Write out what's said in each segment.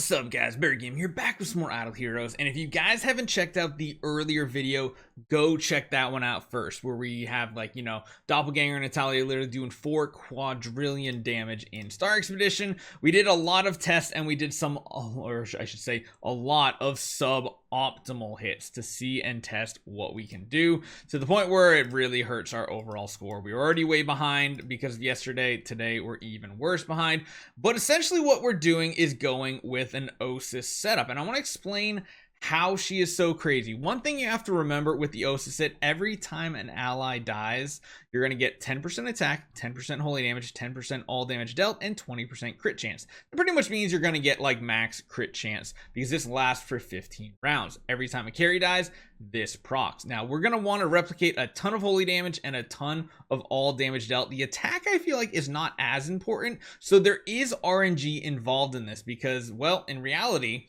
What's up guys, Barry Game here, back with some more Idle Heroes, and if you guys haven't checked out the earlier video, go check that one out first, where we have Doppelganger and Natalia literally doing 4 quadrillion damage in Star Expedition. We did a lot of tests and we did some, or I should say, a lot of sub-optimal hits to see and test what we can do, to the point where it really hurts our overall score. We were already way behind because of yesterday. Today we're even worse behind, but essentially what we're doing is going with an Osis setup, and I want to explain how she is so crazy. One thing you have to remember with the Osis set, every time an ally dies, you're going to get 10% attack, 10% holy damage, 10% all damage dealt, and 20% crit chance. It pretty much means you're going to get like max crit chance, because this lasts for 15 rounds. Every time a Carrie dies, this procs. Now we're going to want to replicate a ton of holy damage and a ton of all damage dealt. The attack, I feel like, is not as important, so there is RNG involved in this, because, well, in reality,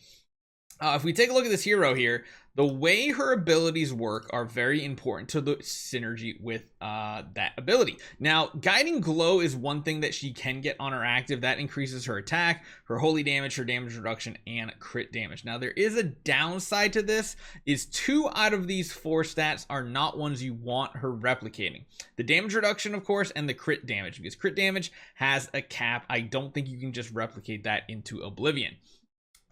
if we take a look at this hero here, the way her abilities work are very important to the synergy with that ability. Now, Guiding Glow is one thing that she can get on her active. That increases her attack, her holy damage, her damage reduction, and crit damage. Now, there is a downside to this, is 2 out of these 4 stats are not ones you want her replicating. The damage reduction, of course, and the crit damage, because crit damage has a cap. I don't think you can just replicate that into oblivion.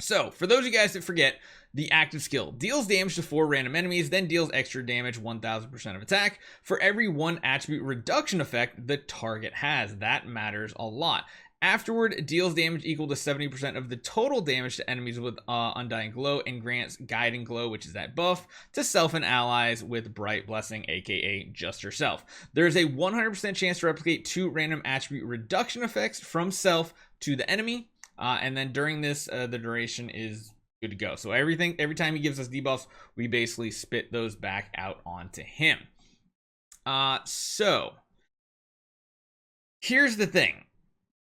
So, for those of you guys that forget, the active skill deals damage to 4 random enemies, then deals extra damage 1000% of attack for every 1 attribute reduction effect the target has. That matters a lot. Afterward, it deals damage equal to 70% of the total damage to enemies with Undying Glow, and grants Guiding Glow, which is that buff, to self and allies with Bright Blessing, aka just herself. There's a 100% chance to replicate 2 random attribute reduction effects from self to the enemy. And then during this, the duration is good to go. So every time he gives us debuffs, we basically spit those back out onto him. So here's the thing.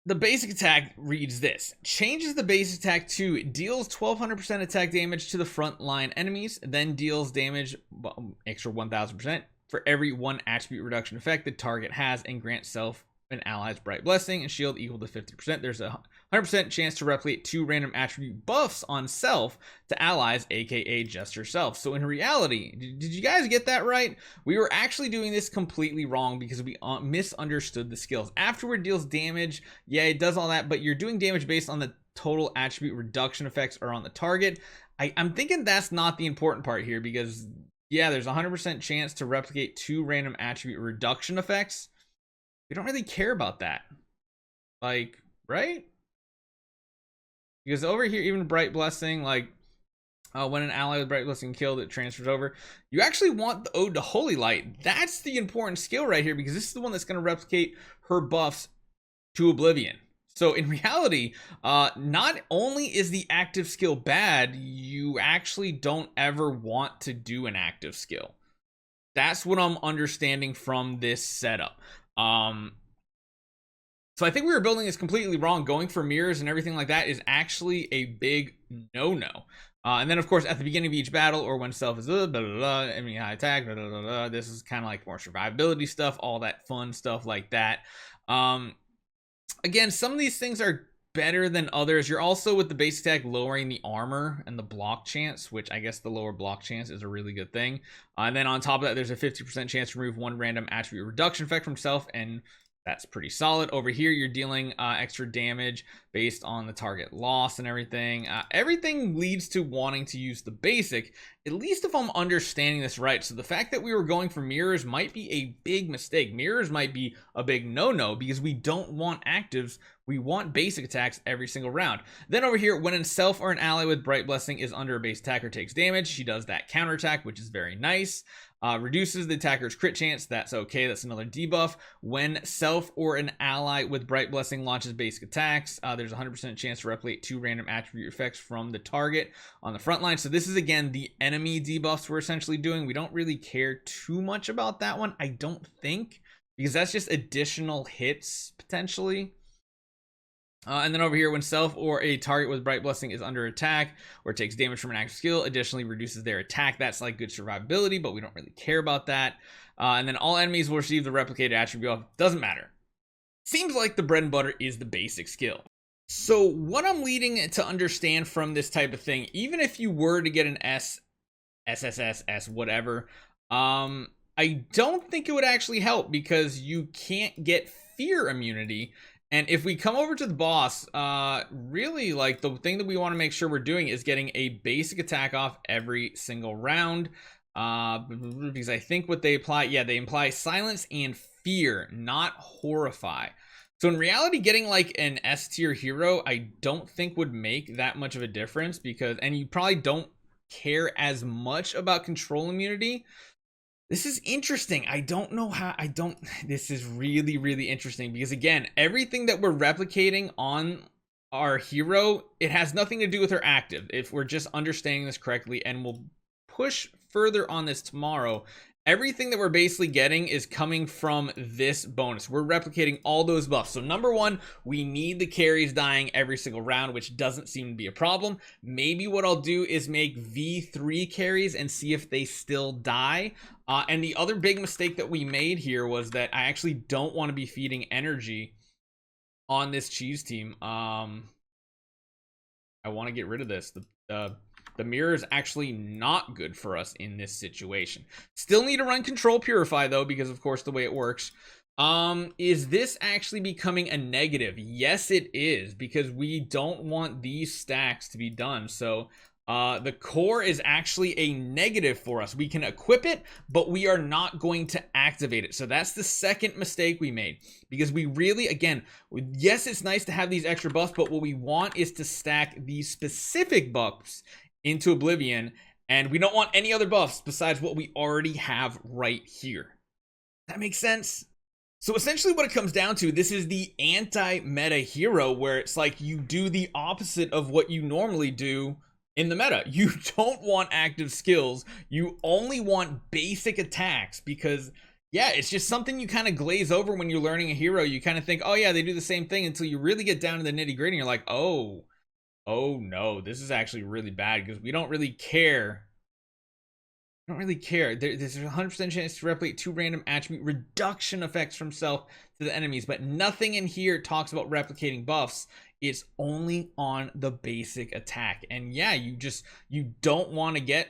The basic attack reads this: changes the base attack to deals 1200% attack damage to the front line enemies, then deals damage extra 1000% for every 1 attribute reduction effect the target has, and grants self and allies Bright Blessing and shield equal to 50%. There's a 100% chance to replicate 2 random attribute buffs on self to allies, aka just herself. So in reality, did you guys get that right? We were actually doing this completely wrong because we misunderstood the skills. Afterward deals damage, yeah, it does all that, but you're doing damage based on the total attribute reduction effects are on the target. I'm thinking that's not the important part here, because yeah, there's a 100% chance to replicate 2 random attribute reduction effects. We don't really care about that, like, right? Because over here, even Bright Blessing, like when an ally with Bright Blessing killed, it transfers over. You actually want the Ode to Holy Light. That's the important skill right here, because this is the one that's going to replicate her buffs to oblivion. So in reality, not only is the active skill bad, you actually don't ever want to do an active skill. That's what I'm understanding from this setup. So I think we were building this completely wrong. Going for mirrors and everything like that is actually a big no-no. And then of course at the beginning of each battle, or when self is enemy high attack, this is kind of like more survivability stuff, all that fun stuff like that. Again, some of these things are better than others. You're also, with the base attack, lowering the armor and the block chance, which I guess the lower block chance is a really good thing. And then on top of that, there's a 50% chance to remove 1 random attribute reduction effect from self, and that's pretty solid. Over here, you're dealing extra damage based on the target loss and everything. Everything leads to wanting to use the basic, at least if I'm understanding this right. So the fact that we were going for mirrors might be a big mistake. Mirrors might be a big no-no, because we don't want actives. We want basic attacks every single round. Then over here, when a self or an ally with Bright Blessing is under a base attack or takes damage, she does that counterattack, which is very nice. Reduces the attacker's crit chance. That's okay. That's another debuff. When self or an ally with Bright Blessing launches basic attacks, there's a 100% chance to replicate 2 random attribute effects from the target on the front line. So this is, again, the enemy debuffs we're essentially doing. We don't really care too much about that one, I don't think, because that's just additional hits potentially. And then over here, when self or a target with Bright Blessing is under attack or takes damage from an active skill, additionally reduces their attack. That's like good survivability, but we don't really care about that. And then all enemies will receive the replicated attribute buff. Doesn't matter. Seems like the bread and butter is the basic skill. So what I'm leading to understand from this type of thing, even if you were to get an SSS, whatever, I don't think it would actually help because you can't get fear immunity. And if we come over to the boss, really, like, the thing that we want to make sure we're doing is getting a basic attack off every single round. Because I think what they apply, yeah, they imply silence and fear, not horrify. So in reality, getting like an S tier hero, I don't think would make that much of a difference because, and you probably don't care as much about control immunity. This is interesting. I don't know how, this is really, really interesting because again, everything that we're replicating on our hero, it has nothing to do with her active. If we're just understanding this correctly, and we'll push further on this tomorrow, everything that we're basically getting is coming from this bonus. We're replicating all those buffs. So number one, we need the carries dying every single round, which doesn't seem to be a problem. Maybe what I'll do is make V3 carries and see if they still die. And the other big mistake that we made here was that I actually don't want to be feeding energy on this cheese team. I want to get rid of this. The mirror is actually not good for us in this situation. Still need to run control purify though, because of course the way it works. Is this actually becoming a negative? Yes, it is, because we don't want these stacks to be done. So the core is actually a negative for us. We can equip it, but we are not going to activate it. So that's the second mistake we made, because we really, again, yes, it's nice to have these extra buffs, but what we want is to stack these specific buffs into oblivion, and we don't want any other buffs besides what we already have right here. That makes sense? So essentially what it comes down to, this is the anti-meta hero, where it's like you do the opposite of what you normally do in the meta. You don't want active skills, you only want basic attacks, because yeah, it's just something you kind of glaze over when you're learning a hero. You kind of think, oh yeah, they do the same thing, until you really get down to the nitty gritty and you're like, oh no, this is actually really bad, because we don't really care. There's a 100% chance to replicate 2 random attribute reduction effects from self to the enemies, but nothing in here talks about replicating buffs. It's only on the basic attack. And yeah, you don't want to get,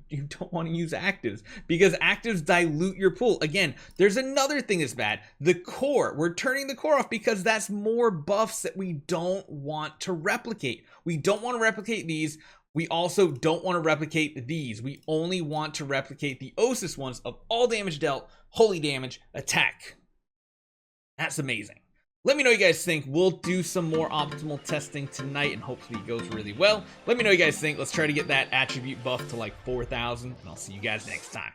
you don't want to use actives, because actives dilute your pool. Again, there's another thing that's bad. The core, we're turning the core off because that's more buffs that we don't want to replicate. We don't want to replicate these. We also don't want to replicate these. We only want to replicate the Osis ones of all damage dealt, holy damage, attack. That's amazing. Let me know what you guys think. We'll do some more optimal testing tonight, and hopefully it goes really well. Let me know what you guys think. Let's try to get that attribute buff to like 4,000, and I'll see you guys next time.